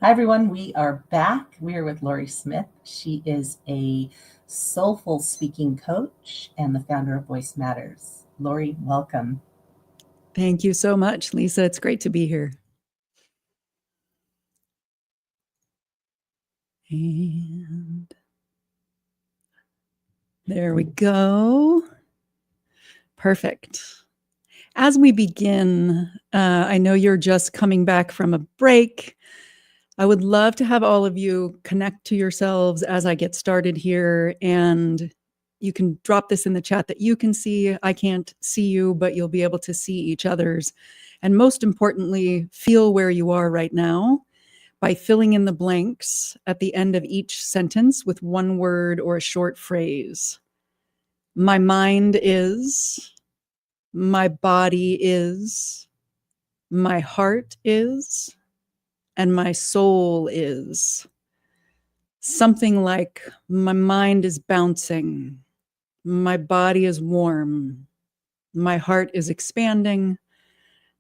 Hi, everyone. We are back. We are with Lauri Smith. She is a soulful speaking coach and the founder of Voice Matters. Lauri, welcome. Thank you so much, Lisa. It's great to be here. And there we go. Perfect. As we begin, I know you're just coming back from a break. I would love to have all of you connect to yourselves as I get started here. And you can drop this in the chat that you can see. I can't see you, but you'll be able to see each other's. And most importantly, feel where you are right now by filling in the blanks at the end of each sentence with one word or a short phrase. My mind is, my body is, my heart is, and my soul is. Something like my mind is bouncing, my body is warm, my heart is expanding,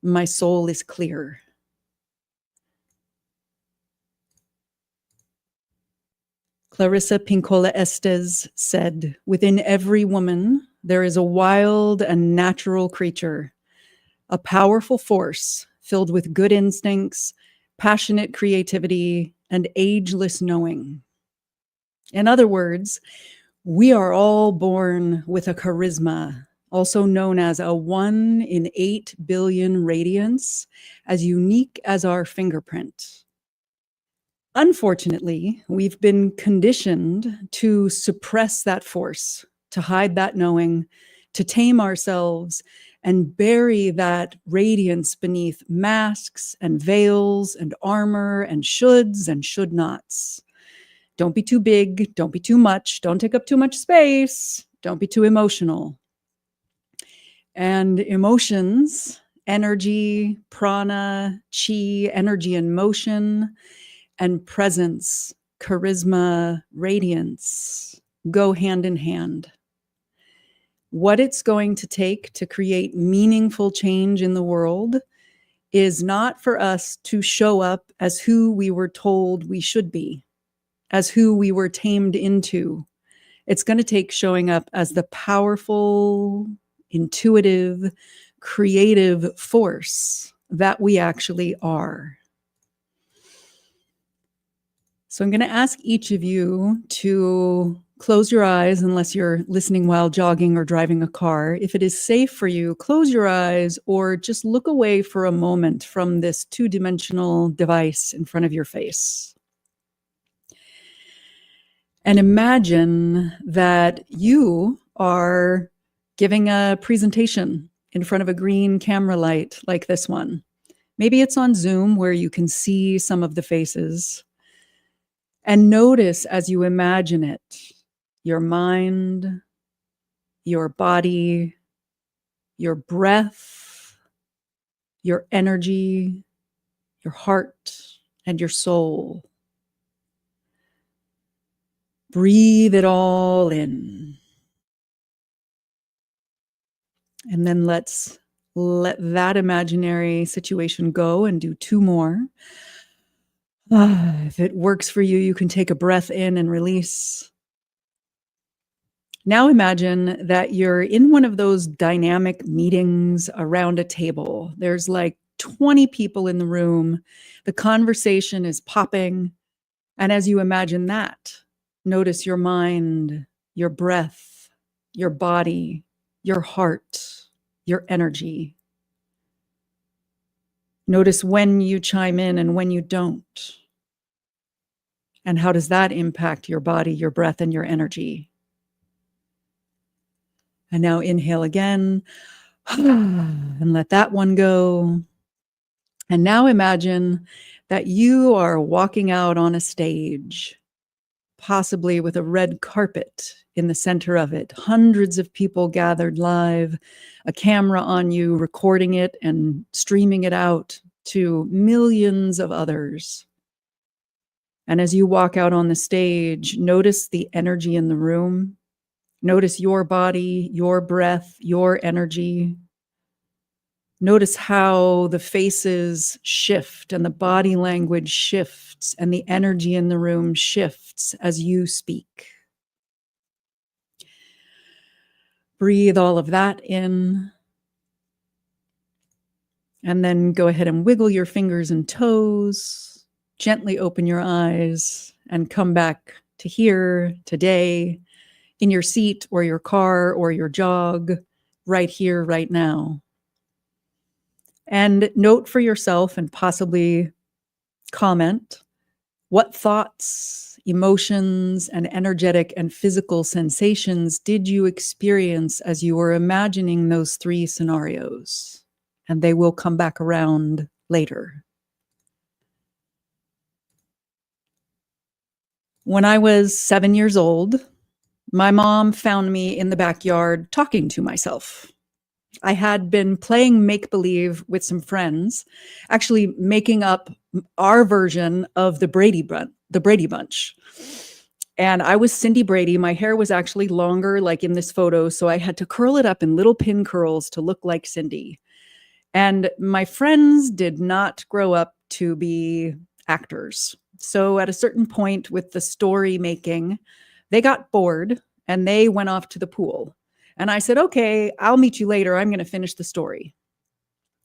my soul is clear. Clarissa Pinkola Estes said, "Within every woman, there is a wild and natural creature, a powerful force filled with good instincts, passionate creativity, and ageless knowing." In other words, we are all born with a charisma, also known as a 1 in 8 billion radiance, as unique as our fingerprint. Unfortunately, we've been conditioned to suppress that force, to hide that knowing, to tame ourselves and bury that radiance beneath masks and veils and armor and shoulds and should nots. Don't be too big, don't be too much, don't take up too much space, don't be too emotional. And emotions, energy, prana, chi, energy and motion, and presence, charisma, radiance go hand in hand. What it's going to take to create meaningful change in the world is not for us to show up as who we were told we should be, as who we were tamed into. It's going to take showing up as the powerful, intuitive, creative force that we actually are. So I'm going to ask each of you to close your eyes unless you're listening while jogging or driving a car. If it is safe for you, close your eyes or just look away for a moment from this two-dimensional device in front of your face. And imagine that you are giving a presentation in front of a green camera light like this one. Maybe it's on Zoom where you can see some of the faces. And notice as you imagine it, your mind, your body, your breath, your energy, your heart, and your soul. Breathe it all in. And then let's let that imaginary situation go and do 2 more. If it works for you, you can take a breath in and release. Now imagine that you're in one of those dynamic meetings around a table. There's like 20 people in the room. The conversation is popping. And as you imagine that, notice your mind, your breath, your body, your heart, your energy. Notice when you chime in and when you don't. And how does that impact your body, your breath, and your energy? And now inhale again and let that one go. And now imagine that you are walking out on a stage, possibly with a red carpet in the center of it, hundreds of people gathered live, a camera on you recording it and streaming it out to millions of others. And as you walk out on the stage, notice the energy in the room. Notice your body, your breath, your energy. Notice how the faces shift and the body language shifts and the energy in the room shifts as you speak. Breathe all of that in. And then go ahead and wiggle your fingers and toes. Gently open your eyes and come back to here, today, in your seat or your car or your jog, right here, right now. And note for yourself and possibly comment what thoughts, emotions, and energetic and physical sensations did you experience as you were imagining those three scenarios? And they will come back around later. When I was 7 years old, my mom found me in the backyard talking to myself. I had been playing make-believe with some friends, actually making up our version of the Brady Bunch. And I was Cindy Brady. My hair was actually longer, like in this photo, so I had to curl it up in little pin curls to look like Cindy. And my friends did not grow up to be actors. So at a certain point with the story making, they got bored and they went off to the pool. And I said, okay, I'll meet you later. I'm going to finish the story.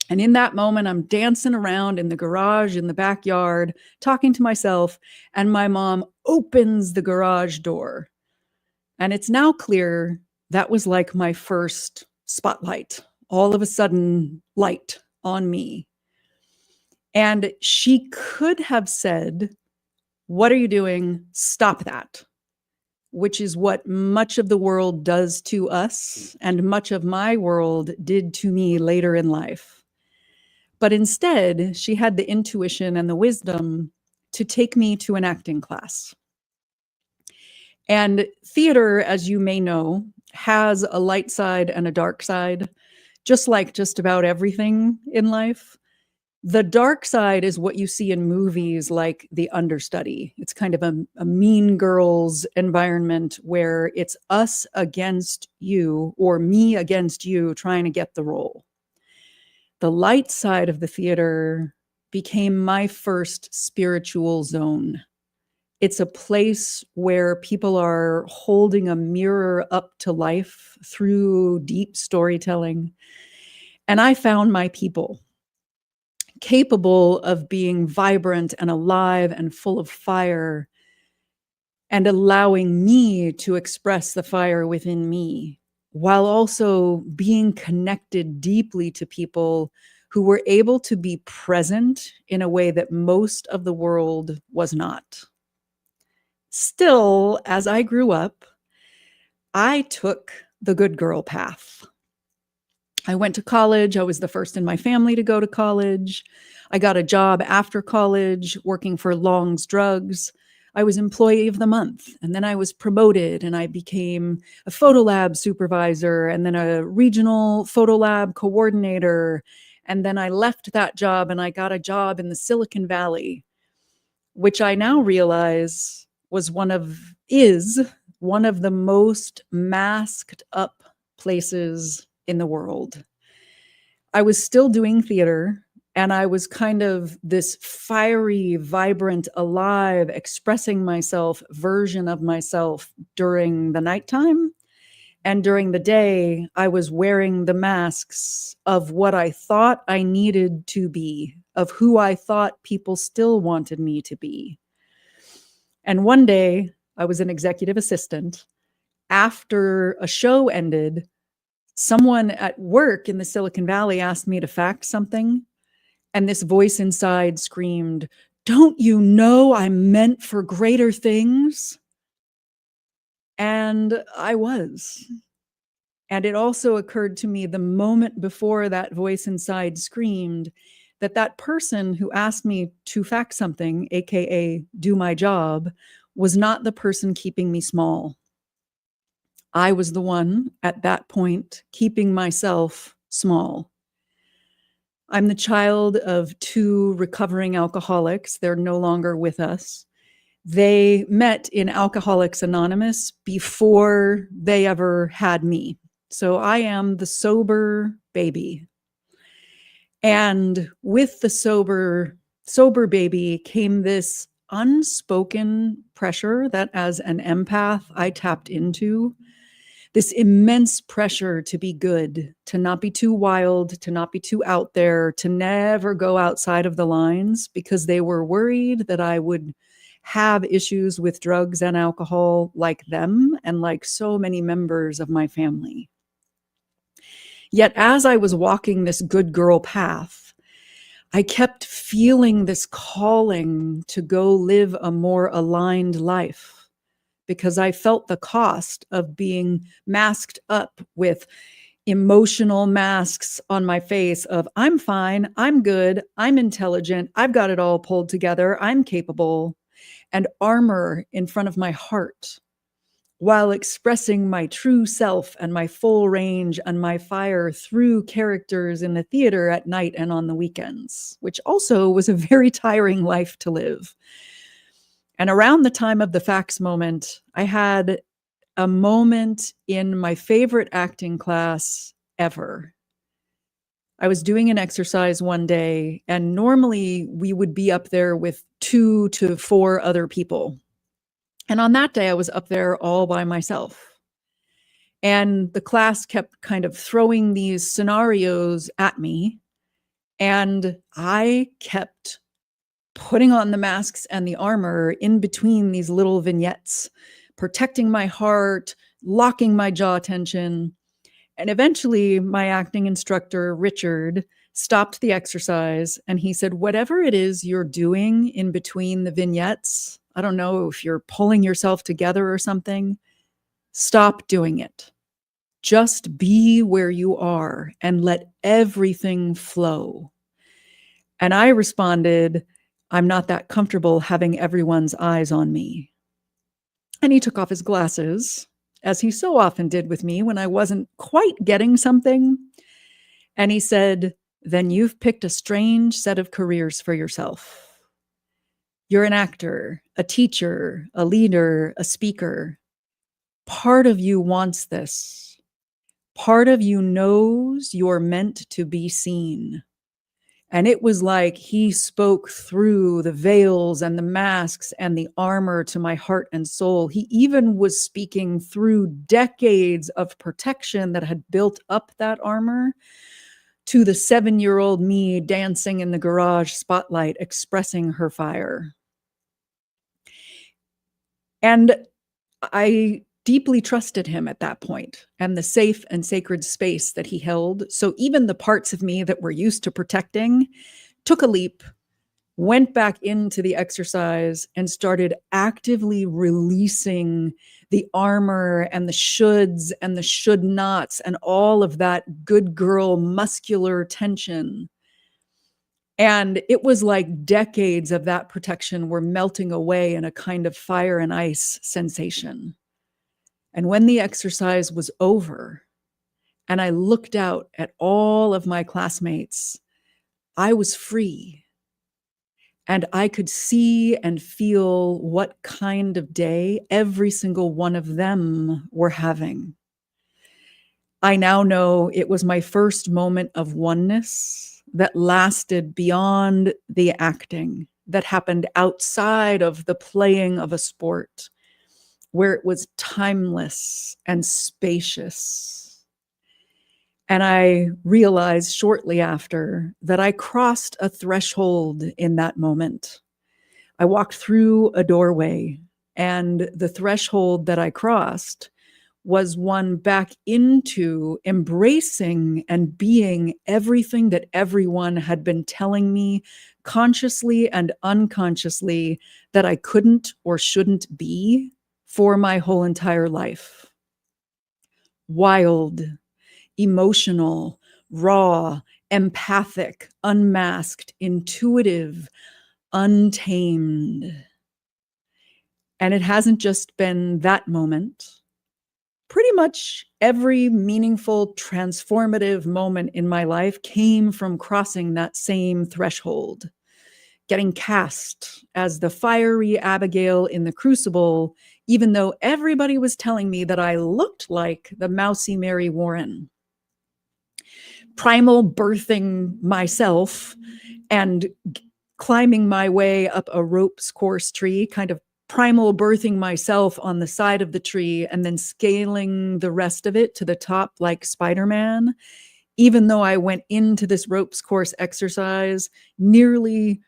And in that moment, I'm dancing around in the garage, in the backyard, talking to myself. And my mom opens the garage door. And it's now clear that was like my first spotlight. All of a sudden, light on me. And she could have said, what are you doing? Stop that. Which is what much of the world does to us, and much of my world did to me later in life. But instead, she had the intuition and the wisdom to take me to an acting class. And theater, as you may know, has a light side and a dark side, just like just about everything in life. The dark side is what you see in movies like The Understudy. It's kind of a Mean Girls environment where it's us against you or me against you trying to get the role. The light side of the theater became my first spiritual zone. It's a place where people are holding a mirror up to life through deep storytelling. And I found my people, capable of being vibrant and alive and full of fire, and allowing me to express the fire within me, while also being connected deeply to people who were able to be present in a way that most of the world was not. Still, as I grew up, I took the good girl path. I went to college. I was the first in my family to go to college. I got a job after college working for Long's Drugs. I was employee of the month, and then I was promoted and I became a photo lab supervisor and then a regional photo lab coordinator. And then I left that job and I got a job in the Silicon Valley, which I now realize is one of the most masked up places in the world. I was still doing theater, and I was kind of this fiery, vibrant, alive, expressing myself version of myself during the nighttime. And during the day, I was wearing the masks of what I thought I needed to be, of who I thought people still wanted me to be. And one day, I was an executive assistant. After a show ended, someone at work in the Silicon Valley asked me to fax something, and this voice inside screamed, "Don't you know I'm meant for greater things?" And I was. And it also occurred to me the moment before that voice inside screamed that that person who asked me to fax something, AKA do my job, was not the person keeping me small. I was the one at that point keeping myself small. I'm the child of two recovering alcoholics. They're no longer with us. They met in Alcoholics Anonymous before they ever had me. So I am the sober baby. And with the sober baby came this unspoken pressure that as an empath I tapped into, this immense pressure to be good, to not be too wild, to not be too out there, to never go outside of the lines, because they were worried that I would have issues with drugs and alcohol like them and like so many members of my family. Yet as I was walking this good girl path, I kept feeling this calling to go live a more aligned life, because I felt the cost of being masked up with emotional masks on my face of I'm fine, I'm good, I'm intelligent, I've got it all pulled together, I'm capable, and armor in front of my heart, while expressing my true self and my full range and my fire through characters in the theater at night and on the weekends, which also was a very tiring life to live. And around the time of the fax moment, I had a moment in my favorite acting class ever. I was doing an exercise one day, and normally we would be up there with 2 to 4 other people. And on that day, I was up there all by myself. And the class kept kind of throwing these scenarios at me. And I kept putting on the masks and the armor in between these little vignettes, protecting my heart, locking my jaw tension. And eventually, my acting instructor, Richard, stopped the exercise and he said, whatever it is you're doing in between the vignettes, I don't know if you're pulling yourself together or something, stop doing it. Just be where you are and let everything flow. And I responded, I'm not that comfortable having everyone's eyes on me. And he took off his glasses, as he so often did with me when I wasn't quite getting something. And he said, then you've picked a strange set of careers for yourself. You're an actor, a teacher, a leader, a speaker. Part of you wants this. Part of you knows you're meant to be seen. And it was like he spoke through the veils and the masks and the armor to my heart and soul. He even was speaking through decades of protection that had built up that armor to the 7-year-old me dancing in the garage spotlight, expressing her fire. And I deeply trusted him at that point and the safe and sacred space that he held. So even the parts of me that were used to protecting took a leap, went back into the exercise, and started actively releasing the armor and the shoulds and the should nots and all of that good girl muscular tension. And it was like decades of that protection were melting away in a kind of fire and ice sensation. And when the exercise was over and I looked out at all of my classmates, I was free. And I could see and feel what kind of day every single one of them were having. I now know it was my first moment of oneness that lasted beyond the acting, that happened outside of the playing of a sport, where it was timeless and spacious. And I realized shortly after that I crossed a threshold in that moment. I walked through a doorway, and the threshold that I crossed was one back into embracing and being everything that everyone had been telling me consciously and unconsciously that I couldn't or shouldn't be for my whole entire life. Wild, emotional, raw, empathic, unmasked, intuitive, untamed. And it hasn't just been that moment. Pretty much every meaningful, transformative moment in my life came from crossing that same threshold, getting cast as the fiery Abigail in the Crucible, even though everybody was telling me that I looked like the mousy Mary Warren. primal birthing myself and climbing my way up a ropes course tree, kind of primal birthing myself on the side of the tree and then scaling the rest of it to the top like Spider-Man, even though I went into this ropes course exercise nearly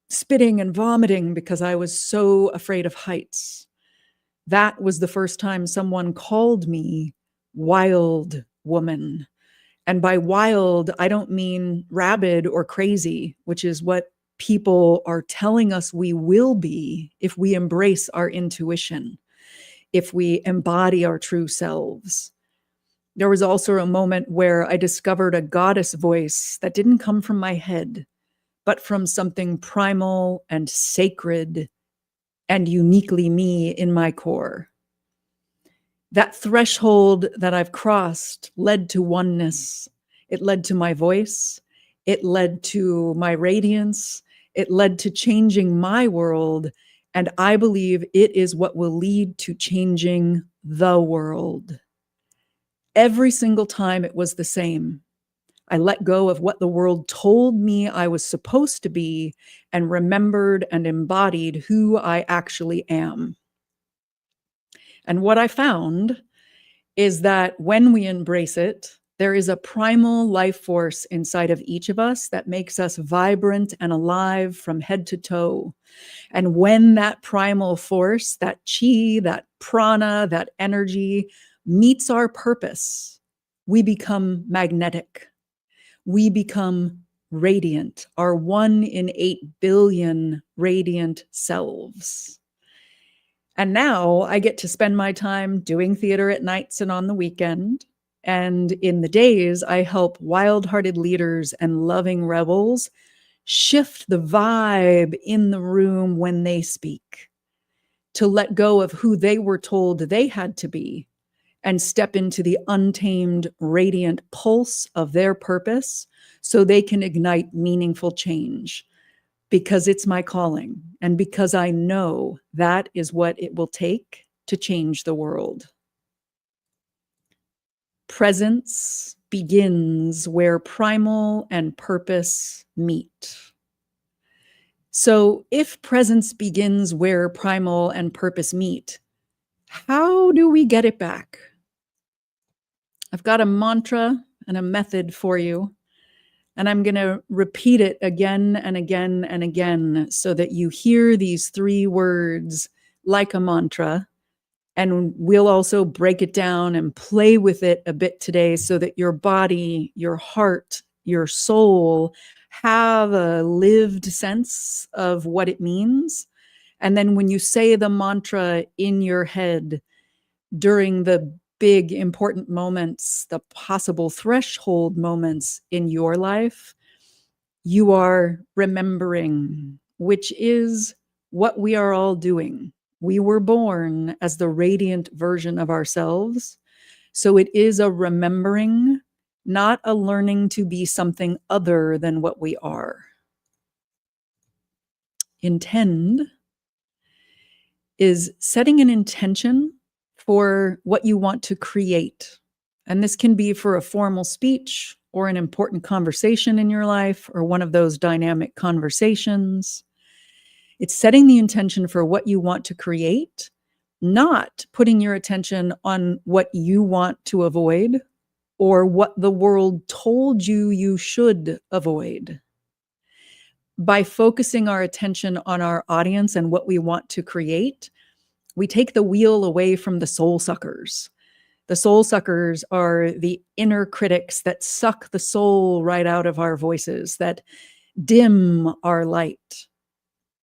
spitting and vomiting because I was so afraid of heights. That was the first time someone called me wild woman. And by wild, I don't mean rabid or crazy, which is what people are telling us we will be if we embrace our intuition, if we embody our true selves. There was also a moment where I discovered a goddess voice that didn't come from my head, but from something primal and sacred and uniquely me in my core. That threshold that I've crossed led to oneness. It led to my voice. It led to my radiance. It led to changing my world. And I believe it is what will lead to changing the world. Every single time it was the same. I let go of what the world told me I was supposed to be and remembered and embodied who I actually am. And what I found is that when we embrace it, there is a primal life force inside of each of us that makes us vibrant and alive from head to toe. And when that primal force, that chi, that prana, that energy meets our purpose, we become magnetic. We become radiant, our 1 in 8 billion radiant selves. And now I get to spend my time doing theater at nights and on the weekend. And in the days, I help wild-hearted leaders and loving rebels shift the vibe in the room when they speak, to let go of who they were told they had to be and step into the untamed, radiant pulse of their purpose so they can ignite meaningful change. Because it's my calling and because I know that is what it will take to change the world. Presence begins where primal and purpose meet. So if presence begins where primal and purpose meet, how do we get it back? I've got a mantra and a method for you. And I'm going to repeat it again and again and again so that you hear these 3 words like a mantra. And we'll also break it down and play with it a bit today so that your body, your heart, your soul have a lived sense of what it means. And then when you say the mantra in your head during the big important moments, the possible threshold moments in your life, you are remembering, which is what we are all doing. We were born as the radiant version of ourselves. So it is a remembering, not a learning to be something other than what we are. Intend is setting an intention for what you want to create. And this can be for a formal speech or an important conversation in your life or one of those dynamic conversations. It's setting the intention for what you want to create, not putting your attention on what you want to avoid or what the world told you you should avoid. By focusing our attention on our audience and what we want to create, we take the wheel away from the soul suckers. The soul suckers are the inner critics that suck the soul right out of our voices, that dim our light.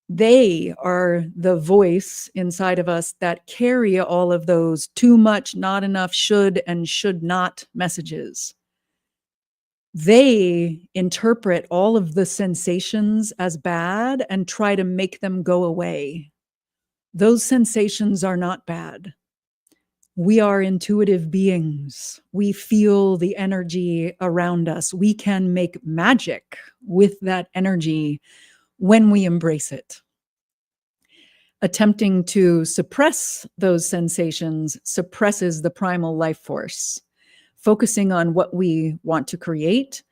They are the voice inside of us that carry all of those too much, not enough, should and should not messages. They interpret all of the sensations as bad and try to make them go away. Those sensations are not bad. We are intuitive beings. We feel the energy around us. We can make magic with that energy when we embrace it. Attempting to suppress those sensations suppresses the primal life force. focusing on what we want to create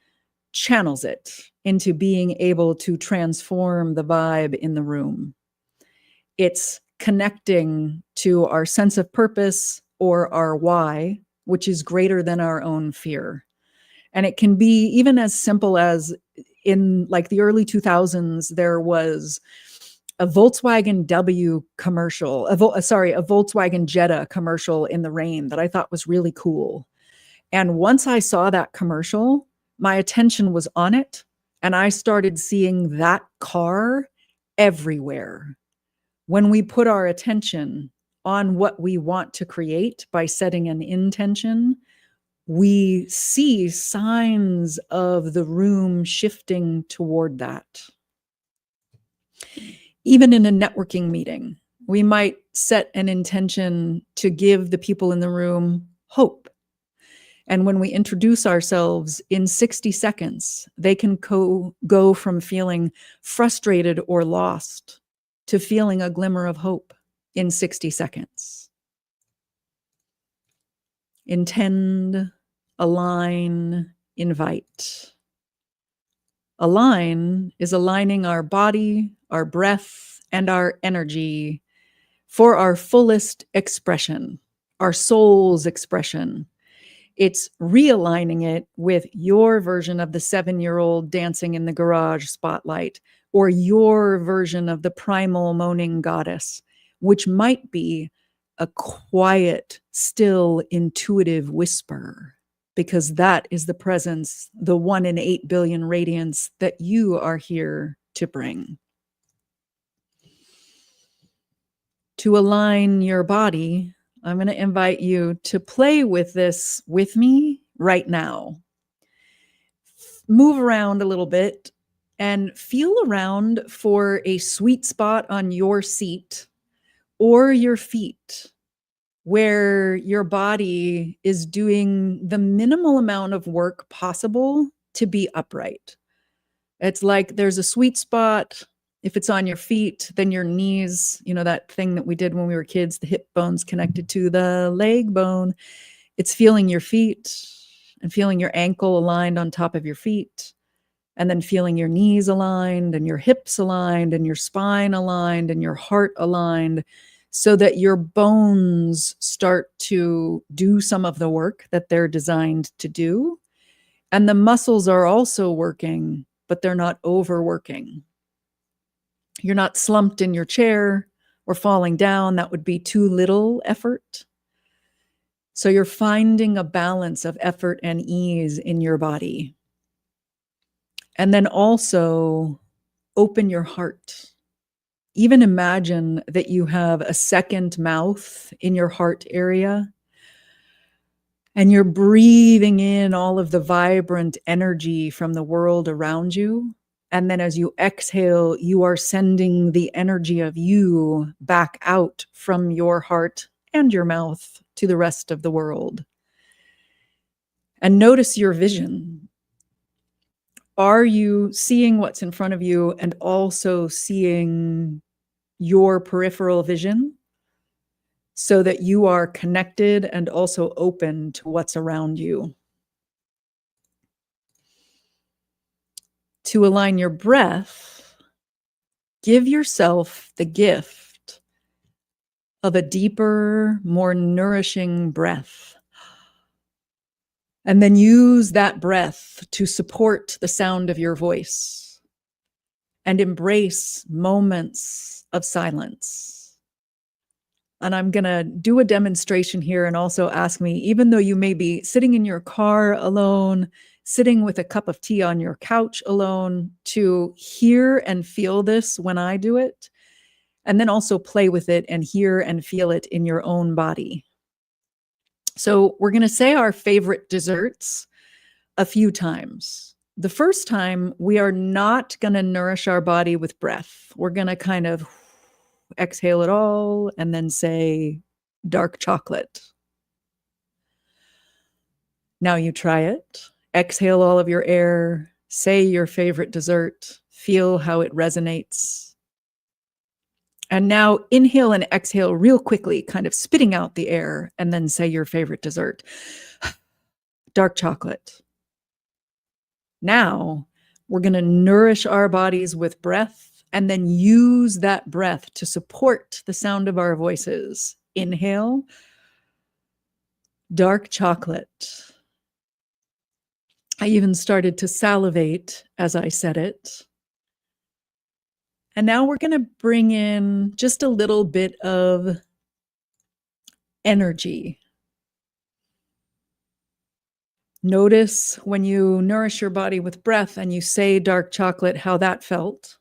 channels it into being able to transform the vibe in the room. It's connecting to our sense of purpose or our why, which is greater than our own fear. And it can be even as simple as in like the early 2000s, there was a Volkswagen W commercial, a Volkswagen Jetta commercial in the rain that I thought was really cool. And once I saw that commercial, my attention was on it, and I started seeing that car everywhere. When we put our attention on what we want to create by setting an intention, we see signs of the room shifting toward that. Even in a networking meeting, we might set an intention to give the people in the room hope. And when we introduce ourselves in 60 seconds, they can go from feeling frustrated or lost to feeling a glimmer of hope in 60 seconds. Intend, align, invite. Align is aligning our body, our breath, and our energy for our fullest expression, our soul's expression. It's realigning it with your version of the 7-year-old dancing in the garage spotlight, or your version of the primal moaning goddess, which might be a quiet, still, intuitive whisper, because that is the presence, the 1 in 8 billion radiance that you are here to bring. To align your body, I'm going to invite you to play with this with me right now. Move around a little bit and feel around for a sweet spot on your seat or your feet where your body is doing the minimal amount of work possible to be upright. It's like there's a sweet spot. If it's on your feet, then your knees, that thing that we did when we were kids, the hip bone's connected to the leg bone. It's feeling your feet and feeling your ankle aligned on top of your feet, and then feeling your knees aligned and your hips aligned and your spine aligned and your heart aligned, so that your bones start to do some of the work that they're designed to do. And the muscles are also working, but they're not overworking. You're not slumped in your chair or falling down. That would be too little effort. So you're finding a balance of effort and ease in your body. And then also open your heart. Even imagine that you have a second mouth in your heart area, and you're breathing in all of the vibrant energy from the world around you. And then as you exhale, you are sending the energy of you back out from your heart and your mouth to the rest of the world. And notice your vision. Are you seeing what's in front of you and also seeing your peripheral vision, so that you are connected and also open to what's around you? To align your breath, give yourself the gift of a deeper, more nourishing breath. And then use that breath to support the sound of your voice and embrace moments of silence. And I'm going to do a demonstration here and also ask me, even though you may be sitting in your car alone, sitting with a cup of tea on your couch alone, to hear and feel this when I do it, and then also play with it and hear and feel it in your own body. So we're going to say our favorite desserts a few times. The first time, we are not going to nourish our body with breath. We're going to kind of exhale it all and then say dark chocolate. Now you try it. Exhale all of your air. Say your favorite dessert. Feel how it resonates. And now inhale and exhale real quickly, kind of spitting out the air, and then say your favorite dessert. dark chocolate. Now, we're going to nourish our bodies with breath and then use that breath to support the sound of our voices. Inhale, dark chocolate. I even started to salivate as I said it. And now we're going to bring in just a little bit of energy. Notice when you nourish your body with breath and you say dark chocolate, how that felt.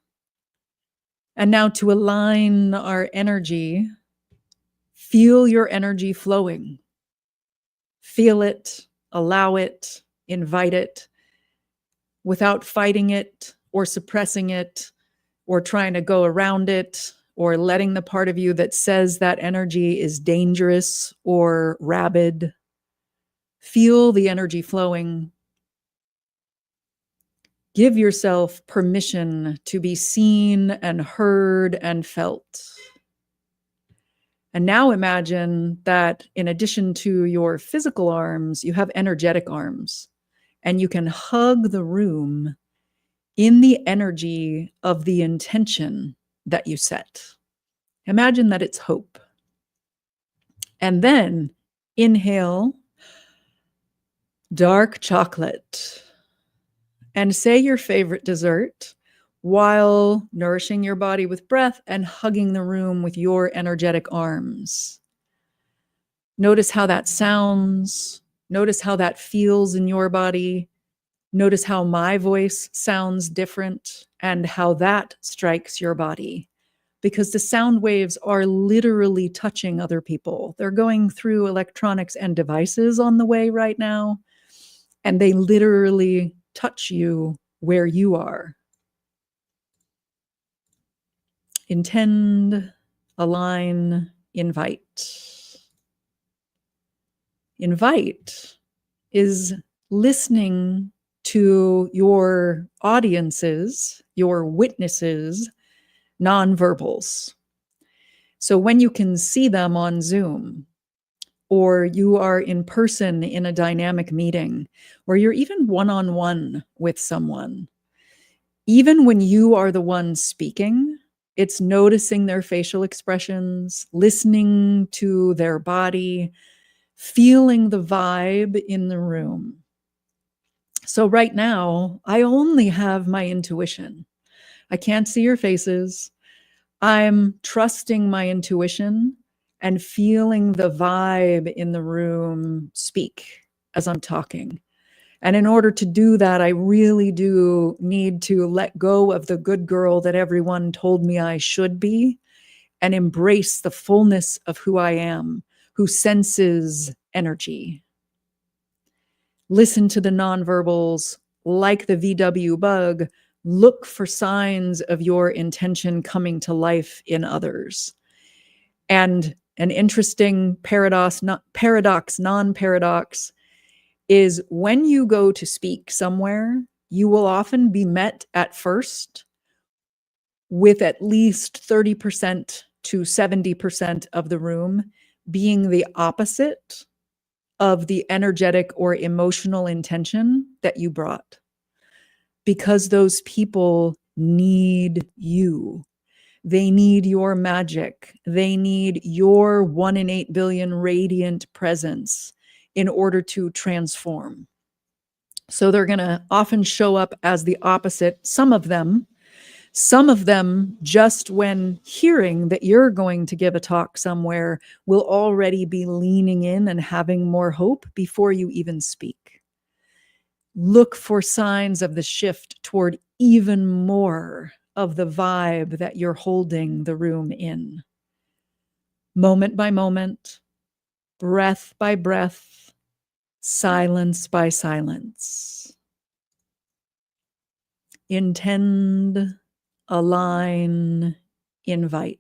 And now to align our energy, feel your energy flowing. Feel it, allow it, invite it, without fighting it or suppressing it or trying to go around it or letting the part of you that says that energy is dangerous or rabid. Feel the energy flowing. Give yourself permission to be seen and heard and felt. And now imagine that in addition to your physical arms, you have energetic arms, and you can hug the room in the energy of the intention that you set. Imagine that it's hope. And then inhale dark chocolate and say your favorite dessert while nourishing your body with breath and hugging the room with your energetic arms. Notice how that sounds. Notice how that feels in your body. Notice how my voice sounds different and how that strikes your body. Because the sound waves are literally touching other people. They're going through electronics and devices on the way right now, and they literally touch you where you are. Intend, align, invite. Invite is listening to your audiences, your witnesses, nonverbals. So when you can see them on Zoom, or you are in person in a dynamic meeting, or you're even one-on-one with someone, even when you are the one speaking, it's noticing their facial expressions, listening to their body, feeling the vibe in the room. So right now, I only have my intuition. I can't see your faces. I'm trusting my intuition and feeling the vibe in the room speak as I'm talking. And in order to do that, I really do need to let go of the good girl that everyone told me I should be and embrace the fullness of who I am, who senses energy. Listen to the nonverbals like the VW bug. Look for signs of your intention coming to life in others. And an interesting paradox, non-paradox, is when you go to speak somewhere, you will often be met at first with at least 30% to 70% of the room being the opposite of the energetic or emotional intention that you brought. Because those people need you. They need your magic. They need your 1 in 8 billion radiant presence in order to transform. So they're going to often show up as the opposite. Some of them just when hearing that you're going to give a talk somewhere will already be leaning in and having more hope before you even speak. Look for signs of the shift toward even more of the vibe that you're holding the room in. Moment by moment, breath by breath, silence by silence. Intend, align, invite.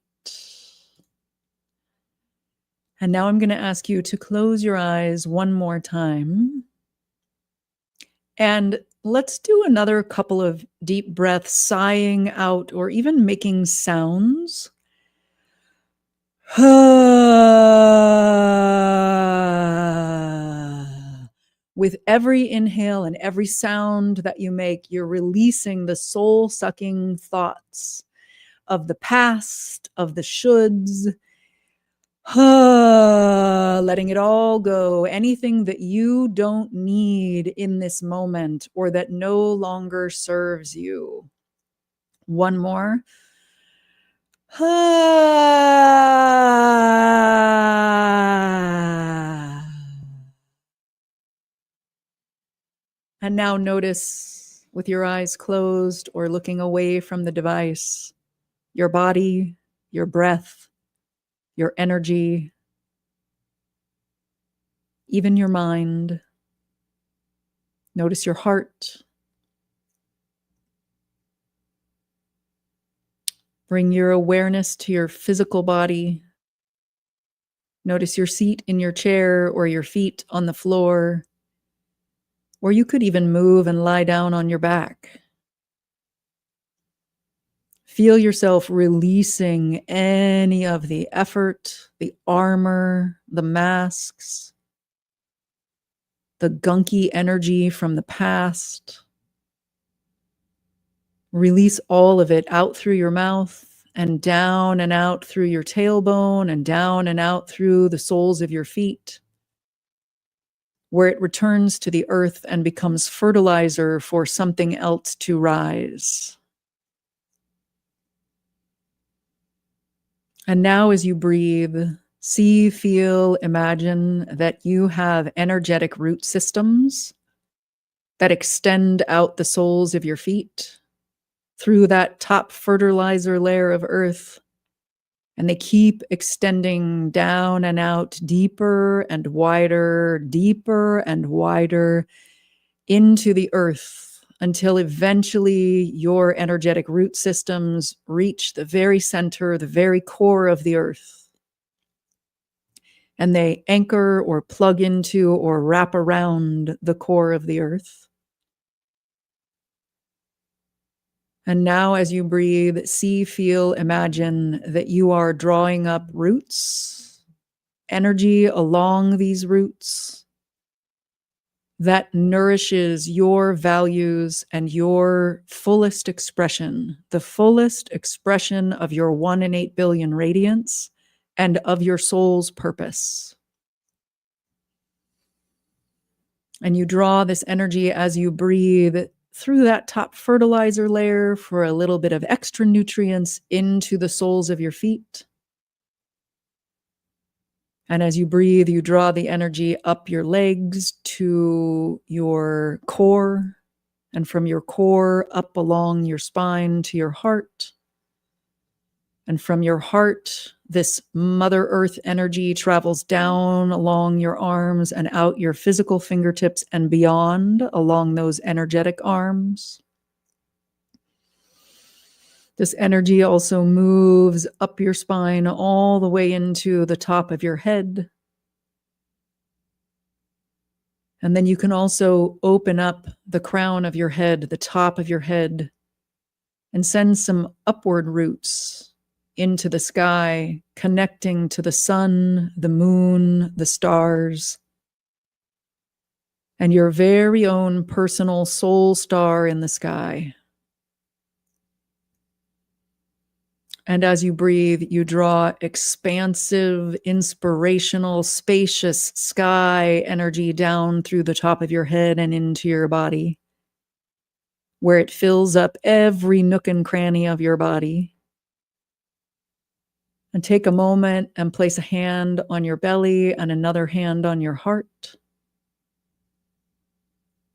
And now I'm going to ask you to close your eyes one more time. And let's do another couple of deep breaths, sighing out or even making sounds. with every inhale and every sound that you make, you're releasing the soul-sucking thoughts of the past, of the shoulds, letting it all go. Anything that you don't need in this moment or that no longer serves you. One more. And now notice, with your eyes closed or looking away from the device, your body, your breath, your energy, even your mind. Notice your heart. Bring your awareness to your physical body. Notice your seat in your chair or your feet on the floor. Or you could even move and lie down on your back. Feel yourself releasing any of the effort, the armor, the masks, the gunky energy from the past. Release all of it out through your mouth and down and out through your tailbone and down and out through the soles of your feet, where it returns to the earth and becomes fertilizer for something else to rise. And now as you breathe, see, feel, imagine that you have energetic root systems that extend out the soles of your feet through that top fertilizer layer of earth. And they keep extending down and out deeper and wider into the earth until eventually your energetic root systems reach the very center, the very core of the earth. And they anchor or plug into or wrap around the core of the earth. And now as you breathe, see, feel, imagine that you are drawing up roots, energy along these roots that nourishes your values and your fullest expression, the fullest expression of your 1 in 8 billion radiance and of your soul's purpose. And you draw this energy as you breathe through that top fertilizer layer for a little bit of extra nutrients into the soles of your feet. And as you breathe, you draw the energy up your legs to your core, and from your core up along your spine to your heart. And from your heart, this Mother Earth energy travels down along your arms and out your physical fingertips and beyond along those energetic arms. This energy also moves up your spine all the way into the top of your head. And then you can also open up the crown of your head, the top of your head, and send some upward roots into the sky, connecting to the sun, the moon, the stars, and your very own personal soul star in the sky. And as you breathe, you draw expansive, inspirational, spacious sky energy down through the top of your head and into your body, where it fills up every nook and cranny of your body. And take a moment and place a hand on your belly and another hand on your heart.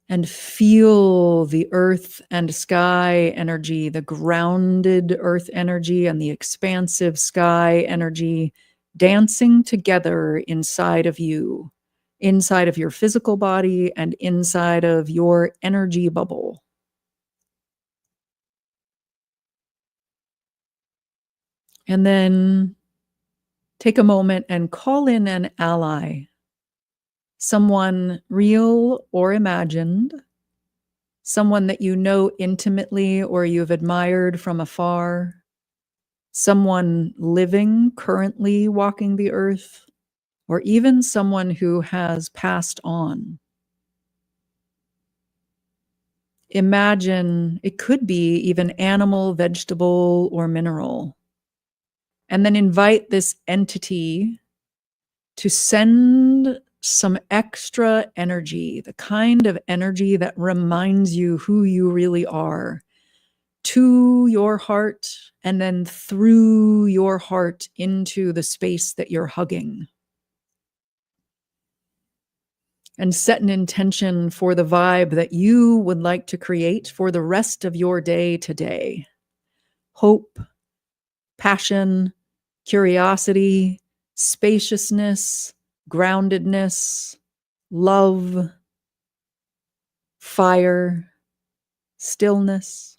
And feel the earth and sky energy, the grounded earth energy and the expansive sky energy dancing together inside of you, inside of your physical body and inside of your energy bubble. And then take a moment and call in an ally, someone real or imagined, someone that you know intimately or you've admired from afar, someone living, currently walking the earth, or even someone who has passed on. imagine it could be even animal, vegetable, or mineral. And then invite this entity to send some extra energy, the kind of energy that reminds you who you really are, to your heart, and then through your heart into the space that you're hugging. And set an intention for the vibe that you would like to create for the rest of your day today. Hope, passion, curiosity, spaciousness, groundedness, love, fire, stillness.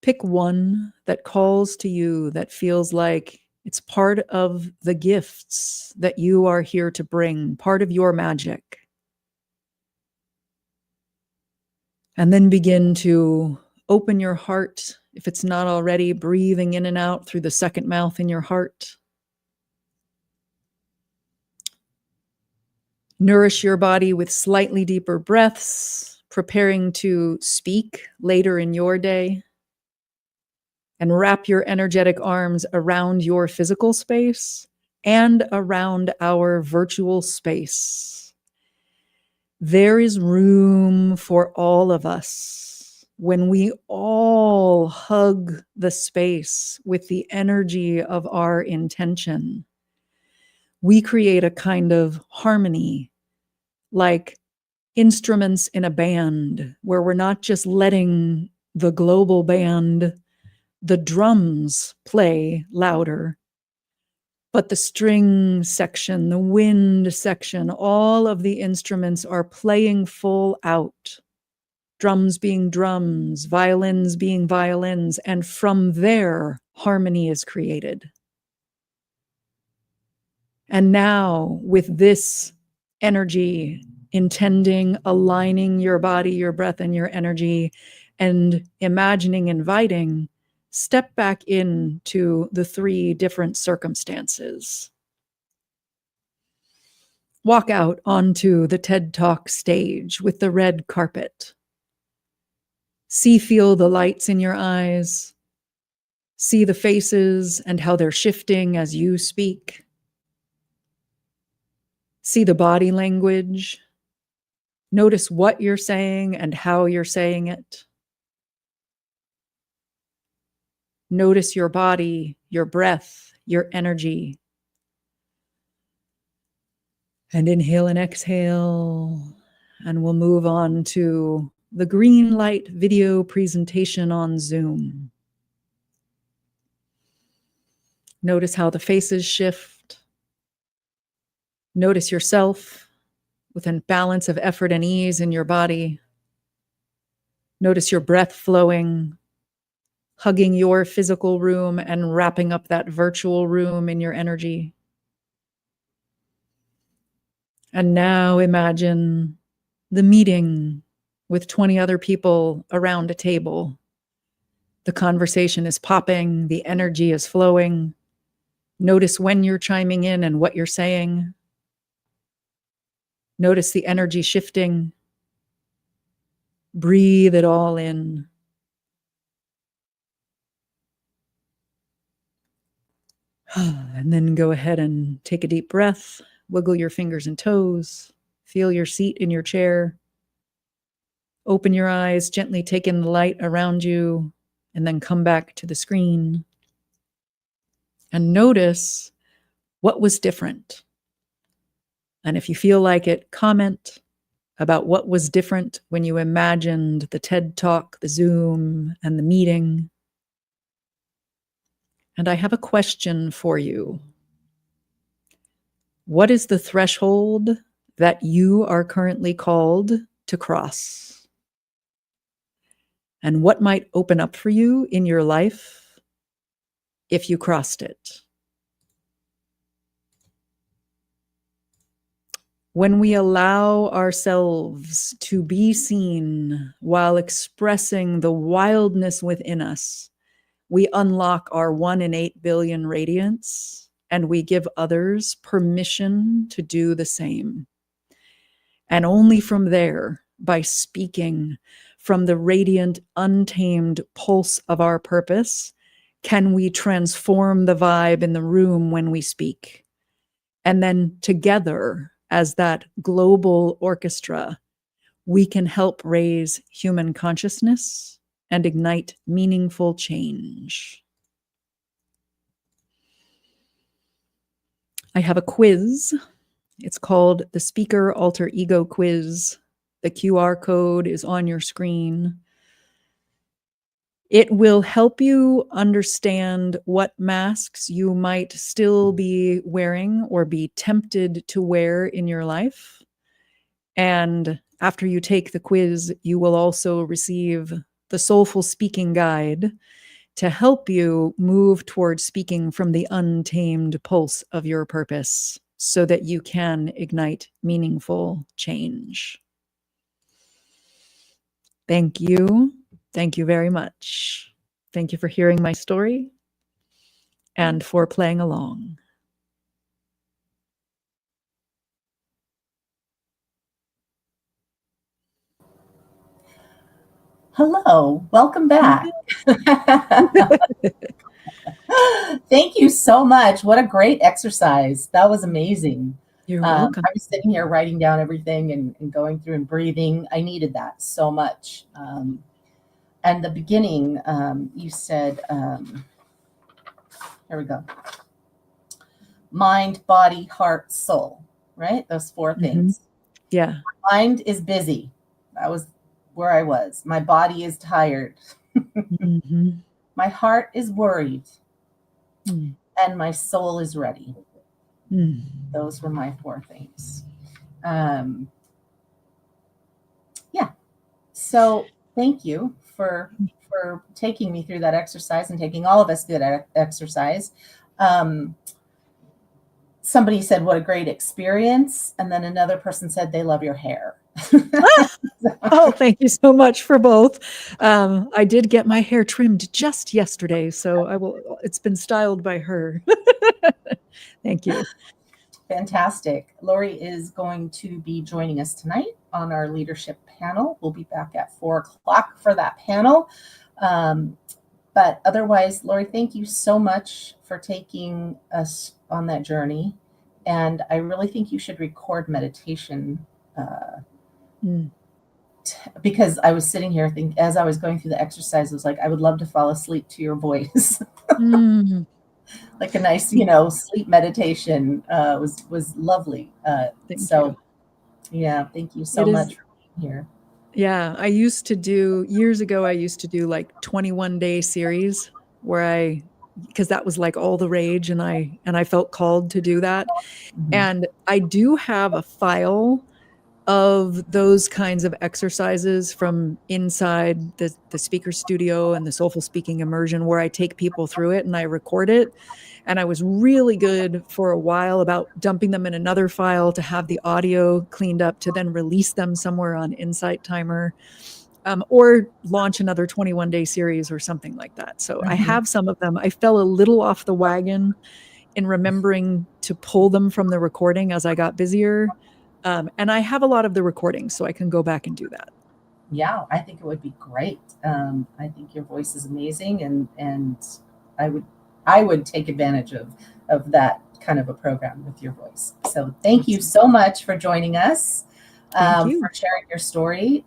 Pick one that calls to you, that feels like it's part of the gifts that you are here to bring, part of your magic. And then begin to open your heart. If it's not already, breathing in and out through the second mouth in your heart. Nourish your body with slightly deeper breaths, preparing to speak later in your day. And wrap your energetic arms around your physical space and around our virtual space. There is room for all of us when we all hug the space with the energy of our intention. We create a kind of harmony, like instruments in a band, where we're not just letting the global band, the drums play louder, but the string section, the wind section, all of the instruments are playing full out. Drums being drums, violins being violins, and from there, harmony is created. And now, with this energy, intending, aligning your body, your breath, and your energy, and imagining, inviting, step back into the three different circumstances. Walk out onto the TED Talk stage with the red carpet. See, feel the lights in your eyes. See the faces and how they're shifting as you speak. See the body language. Notice what you're saying and how you're saying it. Notice your body, your breath, your energy. And inhale and exhale. And we'll move on to the green light video presentation on Zoom. Notice how the faces shift. Notice yourself with a balance of effort and ease in your body. Notice your breath flowing, hugging your physical room and wrapping up that virtual room in your energy. And now imagine the meeting with 20 other people around a table. The conversation is popping, the energy is flowing. Notice when you're chiming in and what you're saying. Notice the energy shifting. Breathe it all in. And then go ahead and take a deep breath. Wiggle your fingers and toes. Feel your seat in your chair. Open your eyes, gently take in the light around you, and then come back to the screen. And notice what was different. And if you feel like it, comment about what was different when you imagined the TED Talk, the Zoom, and the meeting. And I have a question for you. What is the threshold that you are currently called to cross? And what might open up for you in your life if you crossed it? When we allow ourselves to be seen while expressing the wildness within us, we unlock our 1 in 8 billion radiance, and we give others permission to do the same. And only from there, by speaking from the radiant, untamed pulse of our purpose, can we transform the vibe in the room when we speak? And then together, as that global orchestra, we can help raise human consciousness and ignite meaningful change. I have a quiz. It's called the Speaker Alter Ego Quiz. The QR code is on your screen. It will help you understand what masks you might still be wearing or be tempted to wear in your life. And after you take the quiz, you will also receive the Soulful Speaking Guide to help you move towards speaking from the untamed pulse of your purpose so that you can ignite meaningful change. Thank you. Thank you very much. Thank you for hearing my story and for playing along. Hello, welcome back. Thank you so much. What a great exercise. That was amazing. You're welcome. I was sitting here writing down everything and going through and breathing. I needed that so much. And the beginning, you said, here we go. Mind, body, heart, soul, right? Those four things. Yeah. Mind is busy. That was where I was. My body is tired. My heart is worried. And my soul is ready. Those were my four things. Yeah. So thank you for taking me through that exercise and taking all of us through that exercise. Somebody said, what a great experience. And then another person said they love your hair. Oh, thank you so much for both. I did get my hair trimmed just yesterday, so it's been styled by her. Thank you. Fantastic. Lauri is going to be joining us tonight on our leadership panel. We'll be back at 4:00 for that panel. But otherwise, Lauri, thank you so much for taking us on that journey. And I really think you should record meditation because I was sitting here as I was going through the exercise, I was like, I would love to fall asleep to your voice. Like a nice, sleep meditation was lovely. Thank you. Yeah, thank you so much for being here. Yeah, years ago, I used to do like 21-day series because that was like all the rage, and I felt called to do that. And I do have a file of those kinds of exercises from inside the speaker studio and the Soulful Speaking Immersion, where I take people through it and I record it. And I was really good for a while about dumping them in another file to have the audio cleaned up to then release them somewhere on Insight Timer, or launch another 21-day series or something like that. So I have some of them. I fell a little off the wagon in remembering to pull them from the recording as I got busier. And I have a lot of the recordings, so I can go back and do that. Yeah, I think it would be great. I think your voice is amazing, and I would take advantage of that kind of a program with your voice. So thank you so much for joining us, for sharing your story.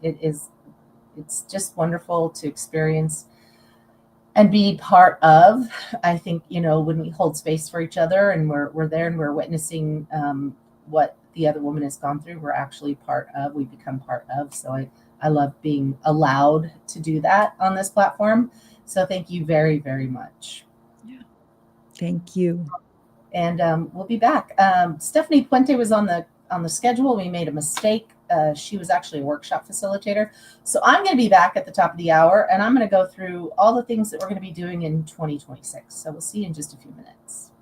It's just wonderful to experience and be part of. I think, when we hold space for each other and we're there and we're witnessing what the other woman has gone through, we're actually we become part of. So I love being allowed to do that on this platform. So thank you very, very much. Yeah. Thank you. And we'll be back. Stephanie Puente was on the schedule. We made a mistake. She was actually a workshop facilitator. So I'm going to be back at the top of the hour, and I'm going to go through all the things that we're going to be doing in 2026. So we'll see you in just a few minutes.